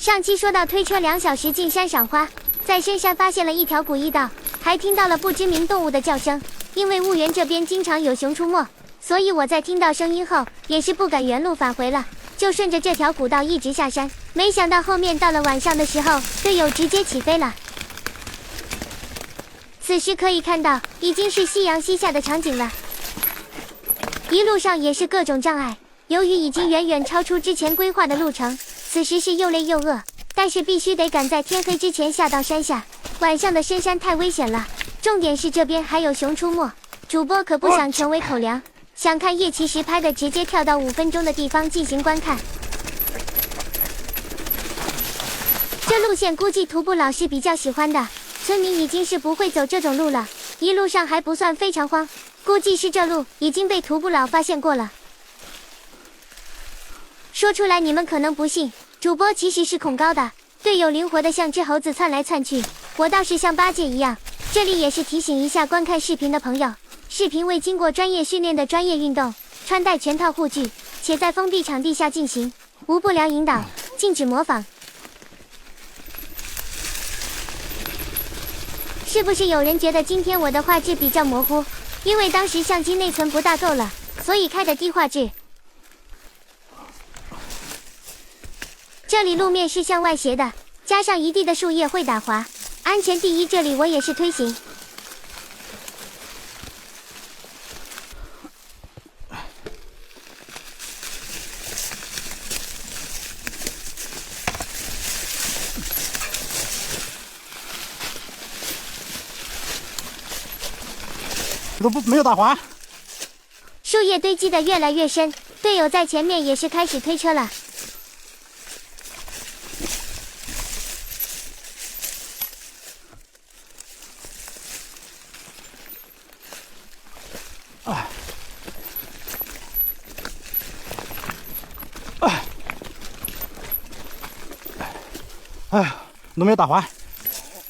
上期说到推车2小时进山赏花，在深山发现了一条古驿道，还听到了不知名动物的叫声。因为婺源这边经常有熊出没，所以我在听到声音后也是不敢原路返回了，就顺着这条古道一直下山。没想到后面到了晚上的时候，队友直接起飞了。此时可以看到，已经是夕阳西下的场景了。一路上也是各种障碍，由于已经远远超出之前规划的路程，此时是又累又饿，但是必须得赶在天黑之前下到山下。晚上的深山太危险了，重点是这边还有熊出没，主播可不想成为口粮。想看夜骑时拍的，直接跳到5分钟的地方进行观看。这路线估计徒步老师比较喜欢的，村民已经是不会走这种路了，一路上还不算非常荒，估计是这路已经被徒步佬发现过了。说出来你们可能不信，主播其实是恐高的，队友灵活的像只猴子窜来窜去，我倒是像八戒一样。这里也是提醒一下观看视频的朋友，视频未经过专业训练的专业运动，穿戴全套护具，且在封闭场地下进行，无不良引导，禁止模仿。是不是有人觉得今天我的画质比较模糊？因为当时相机内存不大够了，所以开的低画质。这里路面是向外斜的，加上一地的树叶会打滑，安全第一，这里我也是推行。都没有打滑，树叶堆积的越来越深，队友在前面也是开始推车了。哎呀，都没有打滑，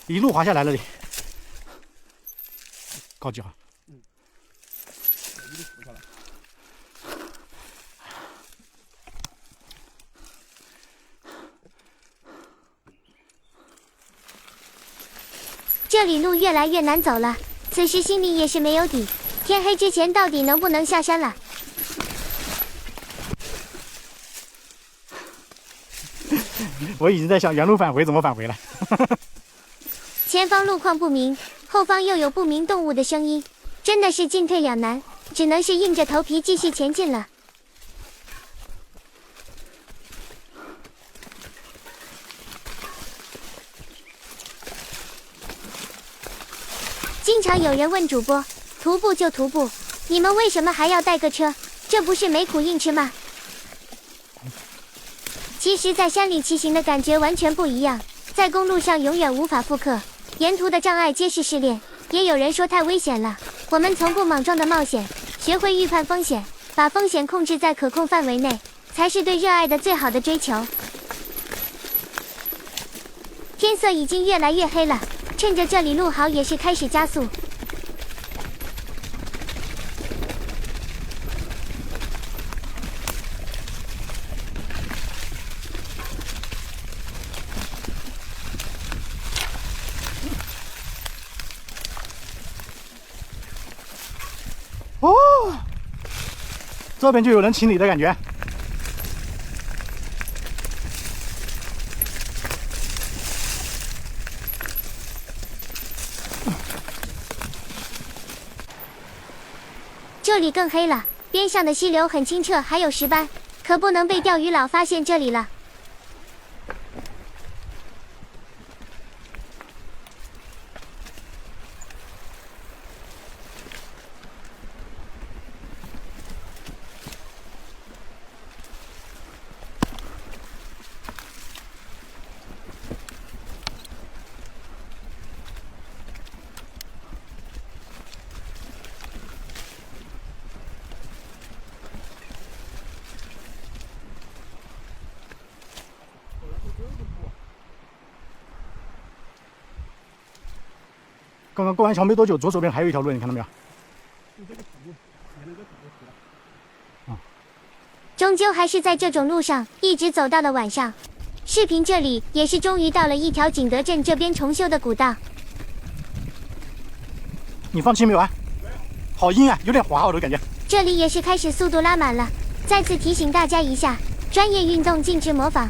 一路滑下来了，高级哈。一路浮下来。这里路越来越难走了，此时心里也是没有底，天黑之前到底能不能下山了？我已经在想原路返回怎么返回了。前方路况不明，后方又有不明动物的声音，真的是进退两难，只能是硬着头皮继续前进了。经常有人问主播，徒步就徒步，你们为什么还要带个车？这不是没苦硬吃吗？其实在山里骑行的感觉完全不一样，在公路上永远无法复刻，沿途的障碍皆是试炼。也有人说太危险了，我们从不莽撞的冒险，学会预判风险，把风险控制在可控范围内，才是对热爱的最好的追求。天色已经越来越黑了，趁着这里路好也是开始加速。哦，这边就有人清理的感觉。这里更黑了，边上的溪流很清澈，还有石斑，可不能被钓鱼佬发现这里了。刚刚过完桥没多久，左手边还有一条路，你看到没有？终究还是在这种路上一直走到了晚上。视频这里也是终于到了一条景德镇这边重修的古道。你放气没有啊？好阴啊，有点滑，我都感觉。这里也是开始速度拉满了。再次提醒大家一下，专业运动禁止模仿，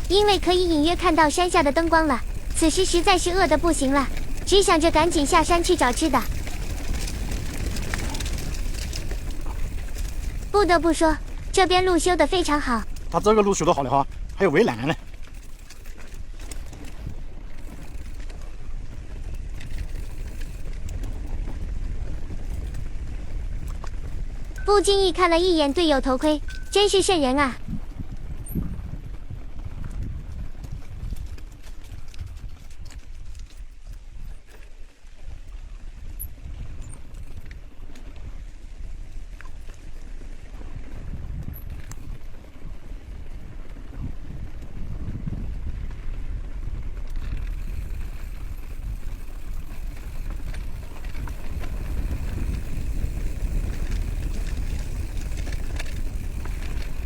因为可以隐约看到山下的灯光了。此时实在是饿得不行了，只想着赶紧下山去找吃的。不得不说，这边路修得非常好。它这个路修得好的话，还有围栏呢。不经意看了一眼队友头盔，真是瘆人啊！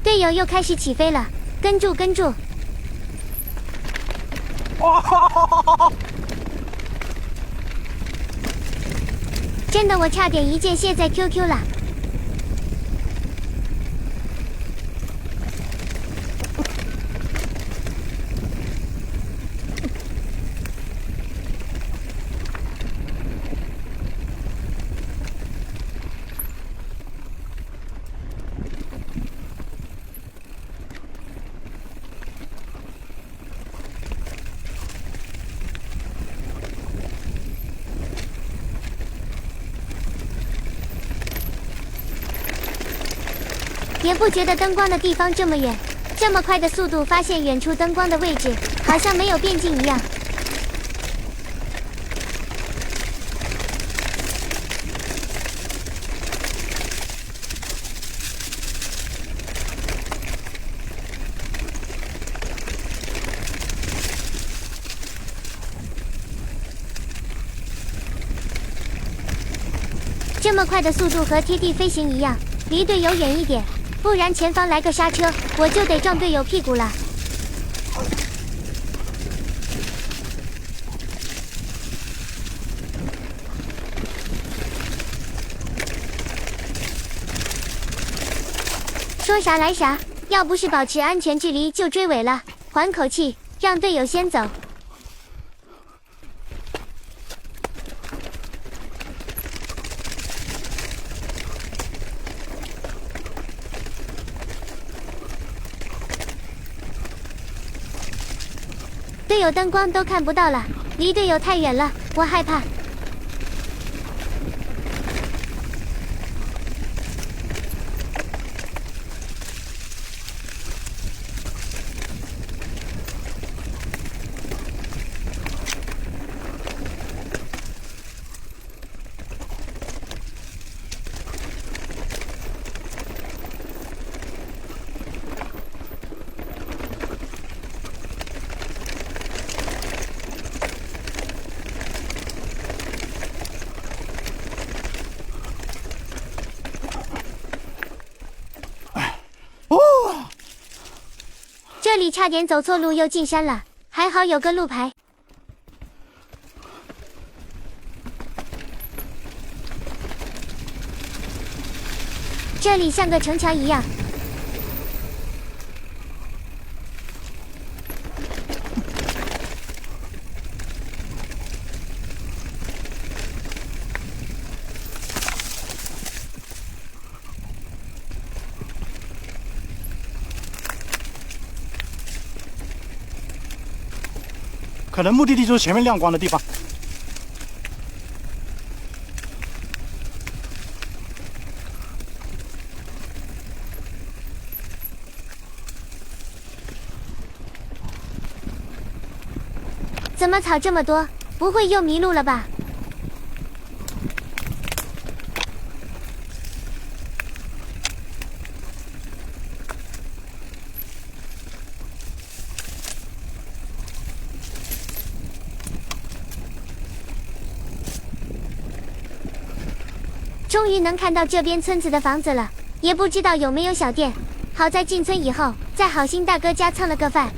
队友又开始起飞了，跟住跟住！真的，我差点一键卸载 QQ 了。也不觉得灯光的地方这么远，这么快的速度发现远处灯光的位置，好像没有变近一样。这么快的速度和贴地飞行一样，离队友远一点。不然前方来个刹车，我就得撞队友屁股了。说啥来啥，要不是保持安全距离就追尾了，缓口气，让队友先走。队友灯光都看不到了，离队友太远了，我害怕。这里差点走错路又进山了，还好有个路牌。这里像个城墙一样。可能目的地就是前面亮光的地方。怎么草这么多？不会又迷路了吧？终于能看到这边村子的房子了，也不知道有没有小店。好在进村以后，在好心大哥家蹭了个饭。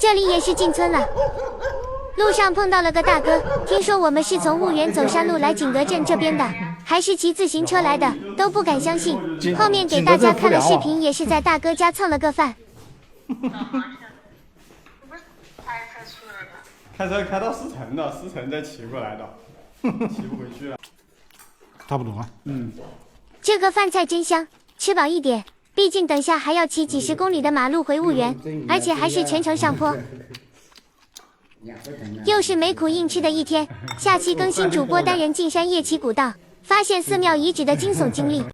这里也是进村了，路上碰到了个大哥，听说我们是从婺源走山路来景德镇这边的，还是骑自行车来的，都不敢相信。后面给大家看了视频，也是在大哥家蹭了个饭。开车开到四城了，四城再骑过来的，骑不回去了。差不多啊。这个饭菜真香，吃饱一点。毕竟等下还要骑几10公里的马路回婺源，而且还是全程上坡。又是没苦硬吃的一天，下期更新主播单人进山夜骑古道，发现寺庙遗址的惊悚经历。